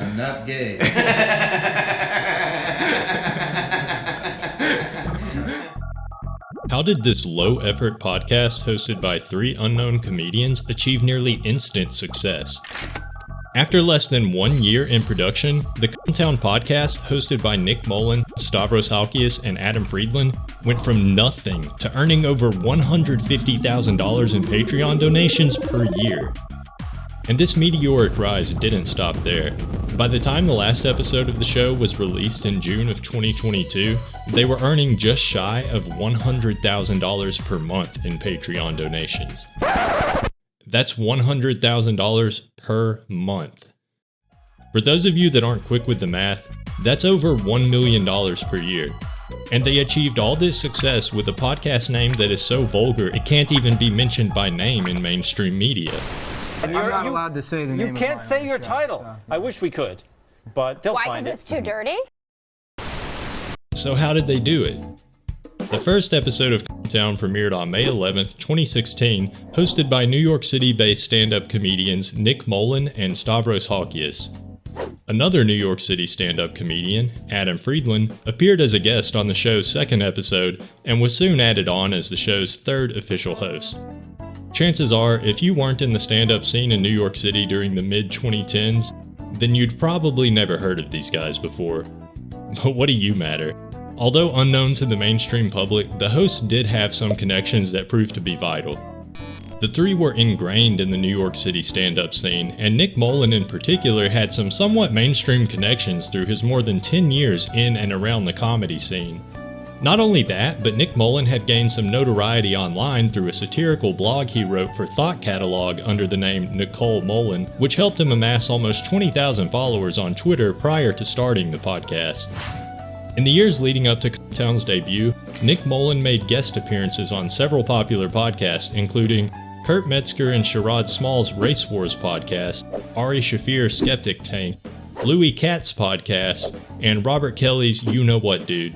I'm not gay. How did this low-effort podcast hosted by 3 unknown comedians achieve nearly instant success? After less than 1 year in production, the Cumtown podcast, hosted by Nick Mullen, Stavros Halkias, and Adam Friedland, went from nothing to earning over $150,000 in Patreon donations per year. And this meteoric rise didn't stop there. By the time the last episode of the show was released in June of 2022, they were earning just shy of $100,000 per month in Patreon donations. That's $100,000 per month. For those of you that aren't quick with the math, that's over $1 million per year. And they achieved all this success with a podcast name that is so vulgar it can't even be mentioned by name in mainstream media. I'm not allowed to say the name. You can't say your title. So. I wish we could, but they'll find it. Why? Because it's too dirty? So how did they do it? The first episode of Cumtown premiered on May 11th, 2016, hosted by New York City-based stand-up comedians Nick Mullen and Stavros Halkias. Another New York City stand-up comedian, Adam Friedland, appeared as a guest on the show's second episode and was soon added on as the show's third official host. Chances are, if you weren't in the stand-up scene in New York City during the mid-2010s, then you'd probably never heard of these guys before. But what do you matter? Although unknown to the mainstream public, the hosts did have some connections that proved to be vital. The 3 were ingrained in the New York City stand-up scene, and Nick Mullen in particular had some somewhat mainstream connections through his more than 10 years in and around the comedy scene. Not only that, but Nick Mullen had gained some notoriety online through a satirical blog he wrote for Thought Catalog under the name Nicole Mullen, which helped him amass almost 20,000 followers on Twitter prior to starting the podcast. In the years leading up to Cumtown's debut, Nick Mullen made guest appearances on several popular podcasts, including Kurt Metzger and Sherrod Small's Race Wars podcast, Ari Shaffir's Skeptic Tank, Louis Katz's podcast, and Robert Kelly's You Know What Dude.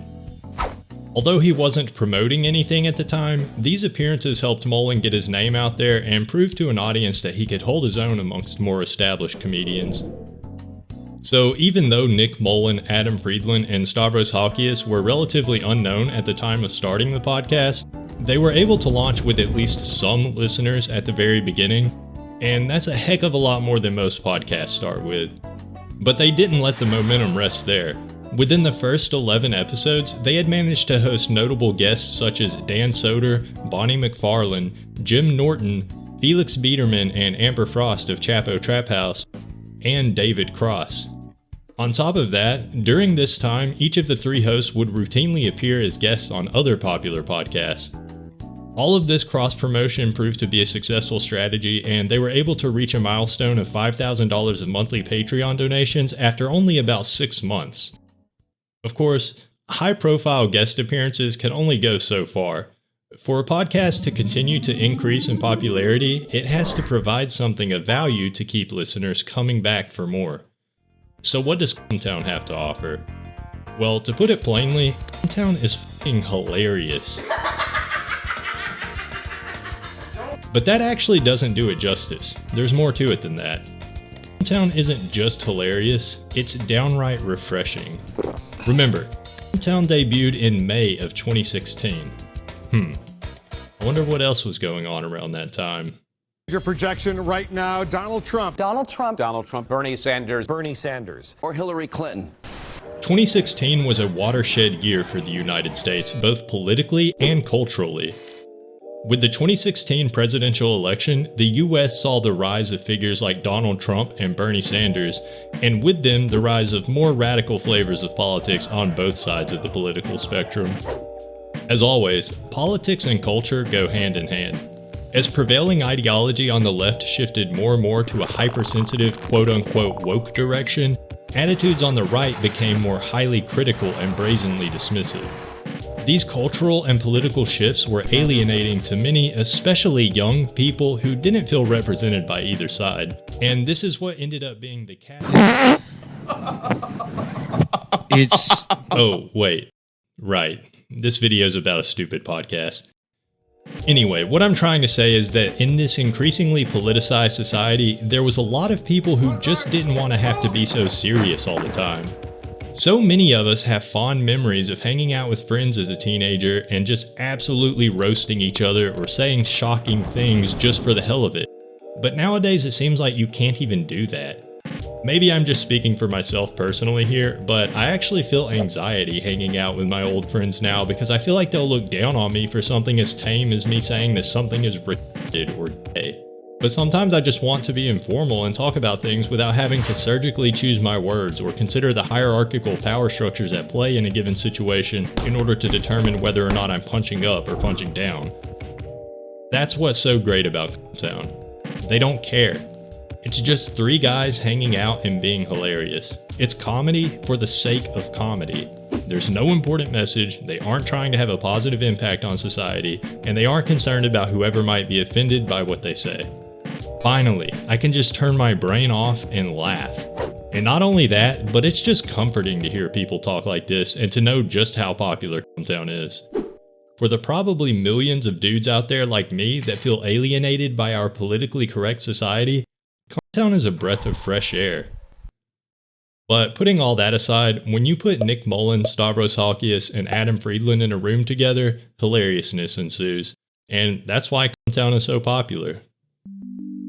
Although he wasn't promoting anything at the time, these appearances helped Mullen get his name out there and prove to an audience that he could hold his own amongst more established comedians. So even though Nick Mullen, Adam Friedland, and Stavros Halkias were relatively unknown at the time of starting the podcast, they were able to launch with at least some listeners at the very beginning, and that's a heck of a lot more than most podcasts start with. But they didn't let the momentum rest there. Within the first 11 episodes, they had managed to host notable guests such as Dan Soder, Bonnie McFarlane, Jim Norton, Felix Biederman and Amber Frost of Chapo Trap House, and David Cross. On top of that, during this time, each of the 3 hosts would routinely appear as guests on other popular podcasts. All of this cross-promotion proved to be a successful strategy, and they were able to reach a milestone of $5,000 of monthly Patreon donations after only about 6 months. Of course, high-profile guest appearances can only go so far. For a podcast to continue to increase in popularity, it has to provide something of value to keep listeners coming back for more. So what does Cumtown have to offer? Well, to put it plainly, Cumtown is f***ing hilarious. But that actually doesn't do it justice. There's more to it than that. Cumtown isn't just hilarious, it's downright refreshing. Remember, Cumtown debuted in May of 2016. I wonder what else was going on around that time. Your projection right now, Donald Trump. Donald Trump. Donald Trump. Bernie Sanders. Bernie Sanders. Or Hillary Clinton. 2016 was a watershed year for the United States, both politically and culturally. With the 2016 presidential election, the US saw the rise of figures like Donald Trump and Bernie Sanders, and with them the rise of more radical flavors of politics on both sides of the political spectrum. As always, politics and culture go hand in hand. As prevailing ideology on the left shifted more and more to a hypersensitive quote-unquote woke direction, attitudes on the right became more highly critical and brazenly dismissive. These cultural and political shifts were alienating to many, especially young people who didn't feel represented by either side. And this is what ended up being the catalyst. Oh, wait. Right. This video is about a stupid podcast. Anyway, what I'm trying to say is that in this increasingly politicized society, there was a lot of people who just didn't want to have to be so serious all the time. So many of us have fond memories of hanging out with friends as a teenager and just absolutely roasting each other or saying shocking things just for the hell of it. But nowadays it seems like you can't even do that. Maybe I'm just speaking for myself personally here, but I actually feel anxiety hanging out with my old friends now because I feel like they'll look down on me for something as tame as me saying that something is retarded or gay. But sometimes I just want to be informal and talk about things without having to surgically choose my words or consider the hierarchical power structures at play in a given situation in order to determine whether or not I'm punching up or punching down. That's what's so great about Town. They don't care. It's just three guys hanging out and being hilarious. It's comedy for the sake of comedy. There's no important message, they aren't trying to have a positive impact on society, and they aren't concerned about whoever might be offended by what they say. Finally, I can just turn my brain off and laugh. And not only that, but it's just comforting to hear people talk like this and to know just how popular Town is. For the probably millions of dudes out there like me that feel alienated by our politically correct society, Town is a breath of fresh air. But putting all that aside, when you put Nick Mullen, Stavros Halkias, and Adam Friedland in a room together, hilariousness ensues. And that's why Town is so popular.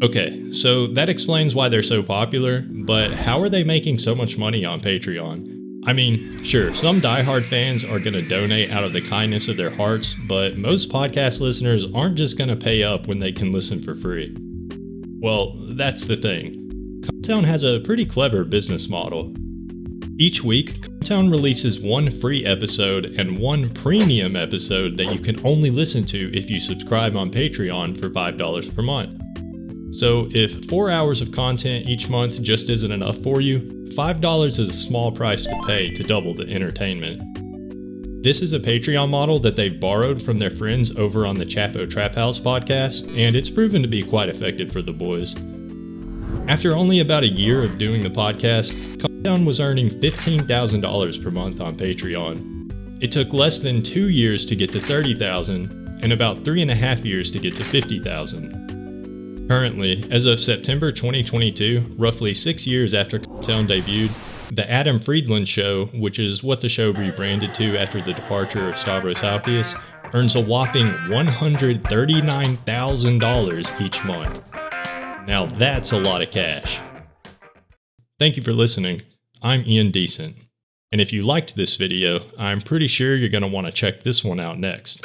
Okay, so that explains why they're so popular, but how are they making so much money on Patreon? I mean, sure, some diehard fans are going to donate out of the kindness of their hearts, but most podcast listeners aren't just going to pay up when they can listen for free. Well, that's the thing. Town has a pretty clever business model. Each week, Town releases one free episode and one premium episode that you can only listen to if you subscribe on Patreon for $5 per month. So if 4 hours of content each month just isn't enough for you, $5 is a small price to pay to double the entertainment. This is a Patreon model that they've borrowed from their friends over on the Chapo Trap House podcast, and it's proven to be quite effective for the boys. After only about a year of doing the podcast, Town was earning $15,000 per month on Patreon. It took less than 2 years to get to $30,000, and about 3.5 years to get to $50,000. Currently, as of September 2022, roughly 6 years after Town debuted, the Adam Friedland Show, which is what the show rebranded to after the departure of Stavros Halkias, earns a whopping $139,000 each month. Now that's a lot of cash. Thank you for listening. I'm Ian Decent. And if you liked this video, I'm pretty sure you're going to want to check this one out next.